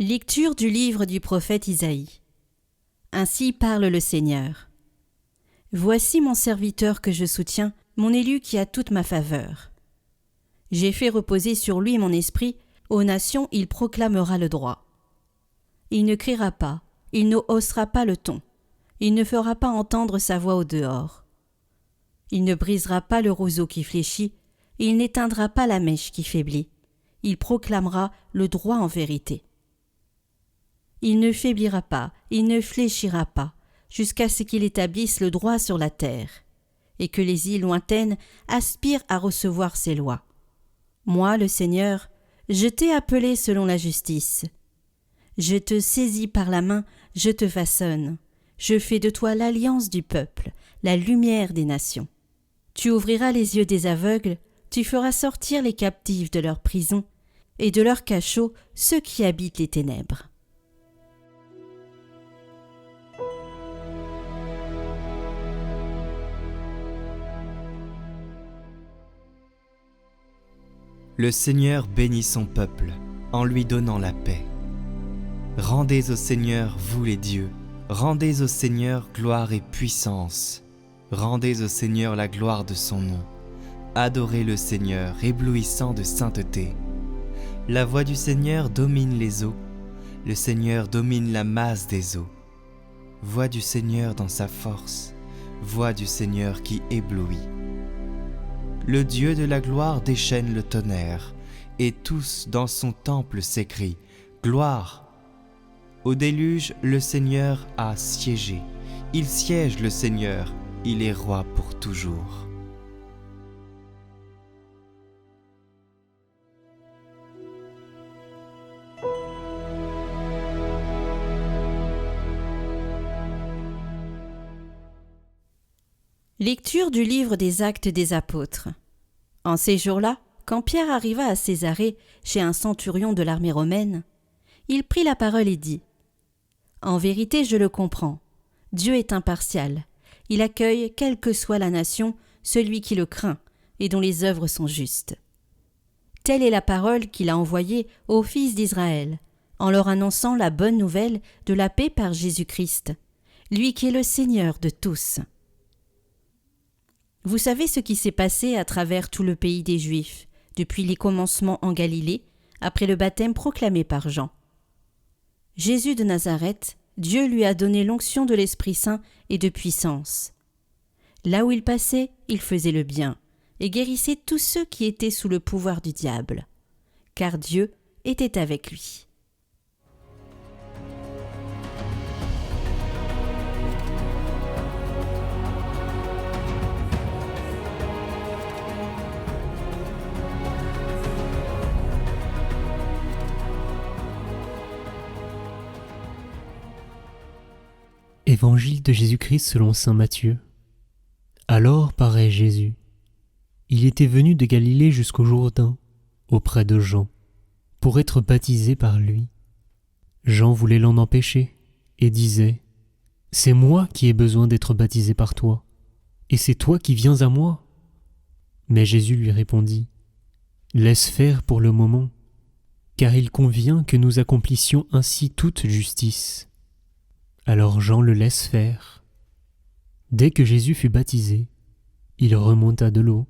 Lecture du livre du prophète Isaïe. Ainsi parle le Seigneur. Voici mon serviteur que je soutiens, mon élu qui a toute ma faveur. J'ai fait reposer sur lui mon esprit, aux nations il proclamera le droit. Il ne criera pas, il ne haussera pas le ton, il ne fera pas entendre sa voix au dehors. Il ne brisera pas le roseau qui fléchit, il n'éteindra pas la mèche qui faiblit, il proclamera le droit en vérité. Il ne faiblira pas, il ne fléchira pas, jusqu'à ce qu'il établisse le droit sur la terre, et que les îles lointaines aspirent à recevoir ses lois. Moi, le Seigneur, je t'ai appelé selon la justice. Je te saisis par la main, je te façonne. Je fais de toi l'alliance du peuple, la lumière des nations. Tu ouvriras les yeux des aveugles, tu feras sortir les captifs de leur prison, et de leur cachot ceux qui habitent les ténèbres. Le Seigneur bénit son peuple, en lui donnant la paix. Rendez au Seigneur, vous les dieux, rendez au Seigneur gloire et puissance. Rendez au Seigneur la gloire de son nom. Adorez le Seigneur, éblouissant de sainteté. La voix du Seigneur domine les eaux, le Seigneur domine la masse des eaux. Voix du Seigneur dans sa force, voix du Seigneur qui éblouit. Le Dieu de la gloire déchaîne le tonnerre, et tous dans son temple s'écrient « Gloire !» Au déluge, le Seigneur a siégé. Il siège le Seigneur, il est roi pour toujours. Lecture du livre des Actes des Apôtres. En ces jours-là, quand Pierre arriva à Césarée, chez un centurion de l'armée romaine, il prit la parole et dit « En vérité, je le comprends. Dieu est impartial. Il accueille, quelle que soit la nation, celui qui le craint et dont les œuvres sont justes. Telle est la parole qu'il a envoyée aux fils d'Israël, en leur annonçant la bonne nouvelle de la paix par Jésus-Christ, lui qui est le Seigneur de tous. » Vous savez ce qui s'est passé à travers tout le pays des Juifs, depuis les commencements en Galilée, après le baptême proclamé par Jean. Jésus de Nazareth, Dieu lui a donné l'onction de l'Esprit Saint et de puissance. Là où il passait, il faisait le bien, et guérissait tous ceux qui étaient sous le pouvoir du diable, car Dieu était avec lui. Évangile de Jésus-Christ selon saint Matthieu. Alors paraît Jésus. Il était venu de Galilée jusqu'au Jourdain, auprès de Jean, pour être baptisé par lui. Jean voulait l'en empêcher et disait « C'est moi qui ai besoin d'être baptisé par toi, et c'est toi qui viens à moi ?» Mais Jésus lui répondit « Laisse faire pour le moment, car il convient que nous accomplissions ainsi toute justice. » Alors Jean le laisse faire. Dès que Jésus fut baptisé, il remonta de l'eau,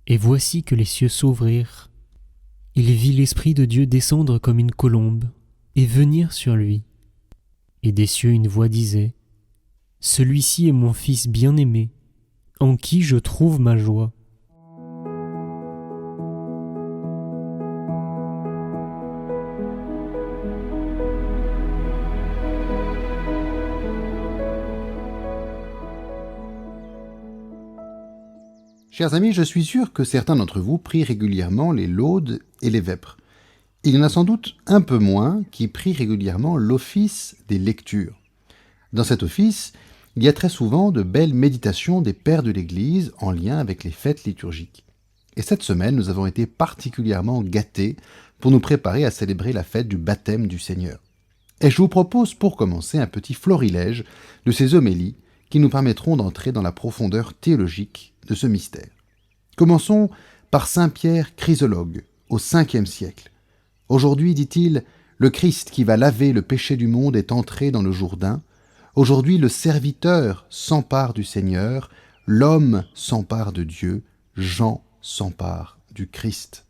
et voici que les cieux s'ouvrirent. Il vit l'Esprit de Dieu descendre comme une colombe et venir sur lui. Et des cieux une voix disait « Celui-ci est mon Fils bien-aimé, en qui je trouve ma joie. » Chers amis, je suis sûr que certains d'entre vous prient régulièrement les laudes et les vêpres. Il y en a sans doute un peu moins qui prient régulièrement l'office des lectures. Dans cet office, il y a très souvent de belles méditations des pères de l'Église en lien avec les fêtes liturgiques. Et cette semaine, nous avons été particulièrement gâtés pour nous préparer à célébrer la fête du baptême du Seigneur. Et je vous propose pour commencer un petit florilège de ces homélies qui nous permettront d'entrer dans la profondeur théologique de ce mystère. Commençons par saint Pierre Chrysologue, au 5e siècle. Aujourd'hui, dit-il, Le Christ qui va laver le péché du monde est entré dans le Jourdain. Aujourd'hui, le serviteur s'empare du Seigneur, l'homme s'empare de Dieu, Jean s'empare du Christ.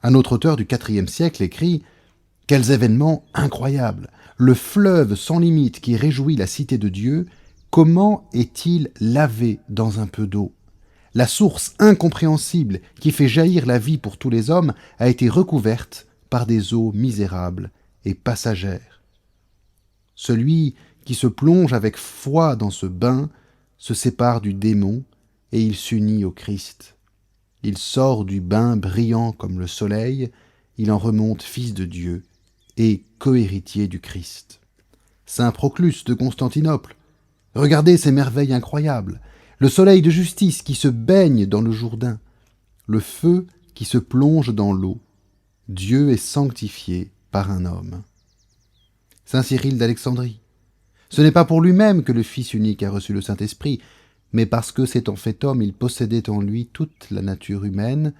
Un autre auteur du IVe siècle écrit « Quels événements incroyables! Le fleuve sans limite qui réjouit la cité de Dieu, comment est-il lavé dans un peu d'eau? La source incompréhensible qui fait jaillir la vie pour tous les hommes a été recouverte par des eaux misérables et passagères. Celui qui se plonge avec foi dans ce bain se sépare du démon et il s'unit au Christ. Il sort du bain brillant comme le soleil, il en remonte fils de Dieu et cohéritier du Christ. Saint Proclus de Constantinople, regardez ces merveilles incroyables, le soleil de justice qui se baigne dans le Jourdain, le feu qui se plonge dans l'eau. Dieu est sanctifié par un homme. Saint Cyril d'Alexandrie, ce n'est pas pour lui-même que le Fils unique a reçu le Saint-Esprit, mais parce que s'étant fait homme, il possédait en lui toute la nature humaine,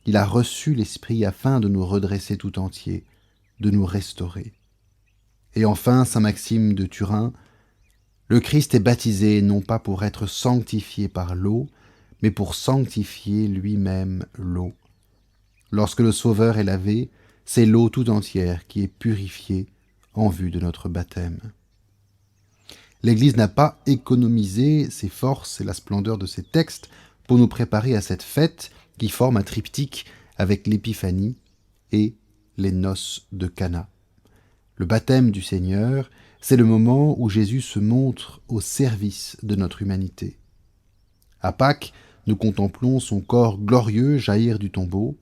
il a reçu l'Esprit afin de nous redresser tout entier, de nous restaurer. Et enfin, Saint Maxime de Turin, le Christ est baptisé non pas pour être sanctifié par l'eau, mais pour sanctifier lui-même l'eau. Lorsque le Sauveur est lavé, c'est l'eau tout entière qui est purifiée en vue de notre baptême. L'Église n'a pas économisé ses forces et la splendeur de ses textes pour nous préparer à cette fête qui forme un triptyque avec l'Épiphanie et les noces de Cana. Le baptême du Seigneur, c'est le moment où Jésus se montre au service de notre humanité. À Pâques, nous contemplons son corps glorieux jaillir du tombeau.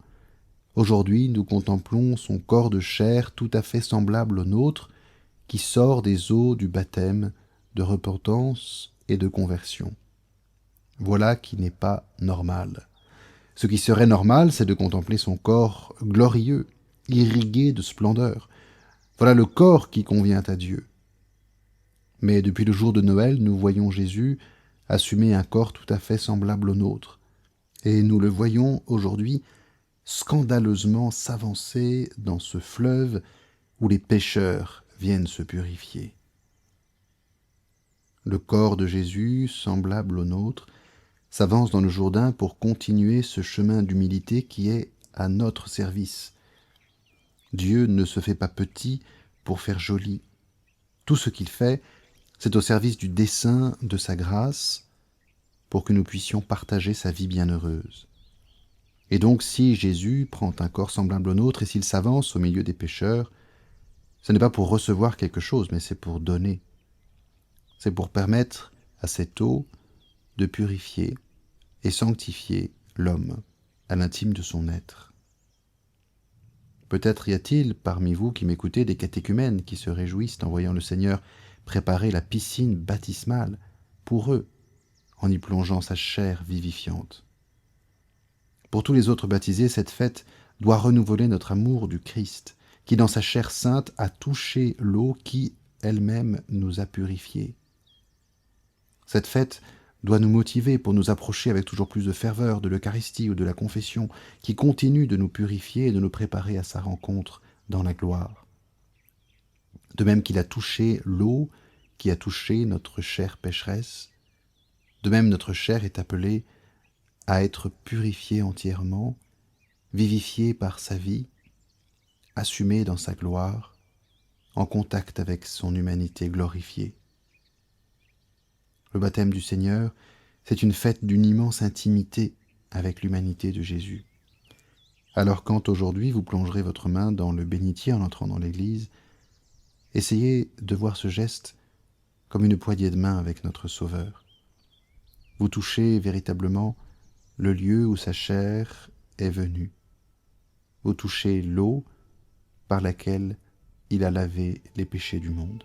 Aujourd'hui, nous contemplons son corps de chair tout à fait semblable au nôtre, qui sort des eaux du baptême de repentance et de conversion. Voilà qui n'est pas normal. Ce qui serait normal, c'est de contempler son corps glorieux, irrigué de splendeur. Voilà le corps qui convient à Dieu. Mais depuis le jour de Noël, nous voyons Jésus assumer un corps tout à fait semblable au nôtre. Et nous le voyons aujourd'hui scandaleusement s'avancer dans ce fleuve où les pécheurs viennent se purifier. Le corps de Jésus, semblable au nôtre, s'avance dans le Jourdain pour continuer ce chemin d'humilité qui est à notre service. Dieu ne se fait pas petit pour faire joli. Tout ce qu'il fait, c'est au service du dessein de sa grâce pour que nous puissions partager sa vie bienheureuse. Et donc, si Jésus prend un corps semblable au nôtre et s'il s'avance au milieu des pécheurs, ce n'est pas pour recevoir quelque chose, mais c'est pour donner. C'est pour permettre à cette eau de purifier et sanctifier l'homme à l'intime de son être. Peut-être y a-t-il parmi vous qui m'écoutez des catéchumènes qui se réjouissent en voyant le Seigneur préparer la piscine baptismale pour eux, en y plongeant sa chair vivifiante. Pour tous les autres baptisés, cette fête doit renouveler notre amour du Christ, qui dans sa chair sainte a touché l'eau qui elle-même nous a purifiés. Cette fête doit nous motiver pour nous approcher avec toujours plus de ferveur de l'Eucharistie ou de la confession, qui continue de nous purifier et de nous préparer à sa rencontre dans la gloire. De même qu'il a touché l'eau qui a touché notre chair pécheresse, de même notre chair est appelée à être purifiée entièrement, vivifiée par sa vie, assumée dans sa gloire, en contact avec son humanité glorifiée. Le baptême du Seigneur, c'est une fête d'une immense intimité avec l'humanité de Jésus. Alors quand aujourd'hui vous plongerez votre main dans le bénitier en entrant dans l'église, essayez de voir ce geste comme une poignée de main avec notre Sauveur. Vous touchez véritablement le lieu où sa chair est venue. Vous touchez l'eau par laquelle il a lavé les péchés du monde.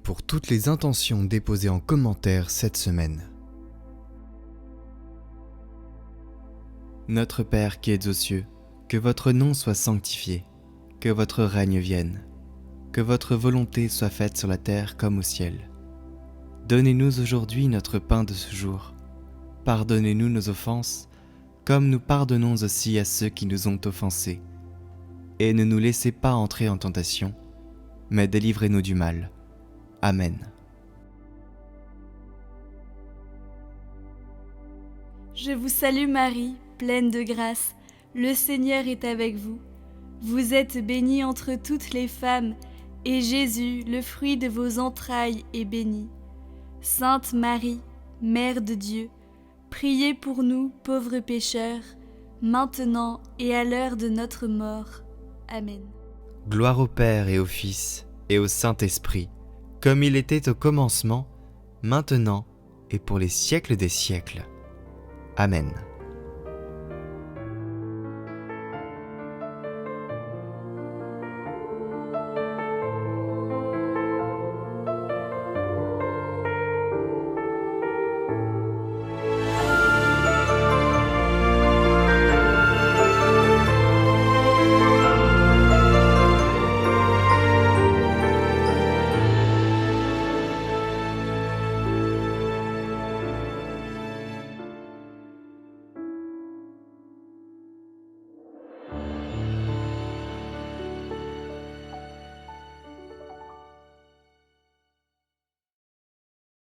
pour toutes les intentions déposées en commentaire cette semaine. Notre Père qui es aux cieux, que votre nom soit sanctifié, que votre règne vienne, que votre volonté soit faite sur la terre comme au ciel. Donnez-nous aujourd'hui notre pain de ce jour. Pardonnez-nous nos offenses, comme nous pardonnons aussi à ceux qui nous ont offensés. Et ne nous laissez pas entrer en tentation, mais délivrez-nous du mal. Amen. Je vous salue Marie, pleine de grâce, le Seigneur est avec vous. Vous êtes bénie entre toutes les femmes, et Jésus, le fruit de vos entrailles, est béni. Sainte Marie, Mère de Dieu, priez pour nous, pauvres pécheurs, maintenant et à l'heure de notre mort. Amen. Gloire au Père et au Fils et au Saint-Esprit, comme il était au commencement, maintenant et pour les siècles des siècles. Amen.